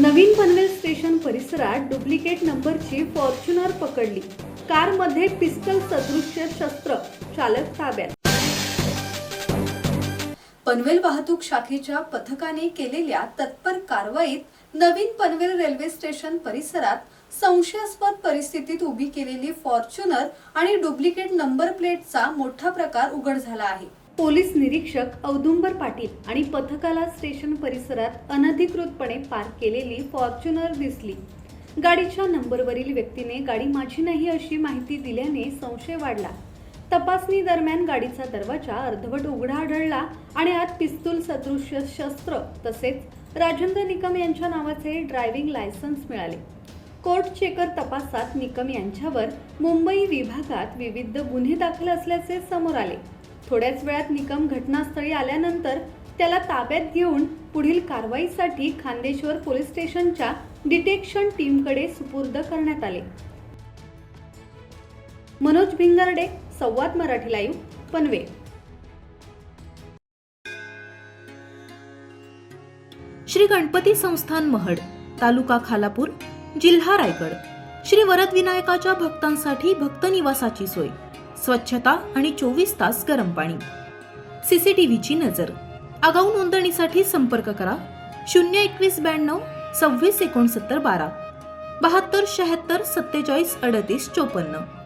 नवीन Panvel station परिसरात duplicate नंबरची Fortuner पकडली। कारमध्ये पिस्टल सदृश्य शस्त्र, चालक ताब्यात। पनवेल वाहतूक शाखेच्या पथकाने केलेल्या तत्पर कारवाईत नवीन पनवेल रेल्वे स्टेशन परिसरात संशयास्पद परिस्थितीत उभी केलेली फॉर्च्युनर आणि डुप्लिकेट नंबर प्लेटचा मोठा प्रकार उघड झाला आहे। पोलीस निरीक्षक औदुंबर पाटील आणि पथकाला स्टेशन परिसरात अनधिकृतपणे पार्क केलेली फॉर्च्युनर दिसली। गाडीच्या नंबरवरील व्यक्तीने गाडी माझी नाही अशी माहिती दिल्याने संशय वाढला। तपासणी दरम्यान गाडीचा दरवाजा अर्धवट उघडा आढळला आणि आत पिस्तूल सदृश्य शस्त्र तसेच राजेंद्र निकम यांच्या नावाचे ड्रायव्हिंग लायसन्स मिळाले। कोर्ट चेकर तपासात निकम यांच्यावर मुंबई विभागात विविध गुन्हे दाखल असल्याचे समोर आले। थोड्याच वेळात निकम घटनास्थळी आल्यानंतर त्याला ताब्यात घेऊन पुढील कारवाईसाठी खांदेश्वर पोलीस स्टेशनच्या डिटेक्शन टीमकडे सुपूर्द करण्यात आले। मनोज भिंगारडे, संवाद मराठी लाईव्ह, पनवेल। श्री गणपती संस्थान महड, तालुका खालापूर, जिल्हा रायगड। श्री वरद विनायकाच्या भक्तांसाठी भक्त निवासाची सोय, स्वच्छता आणि 24 तास गरम पाणी, सीसीटीव्हीची नजर। आगाऊ नोंदणीसाठी संपर्क करा 02192 26 69 12 72 76 47 38 54।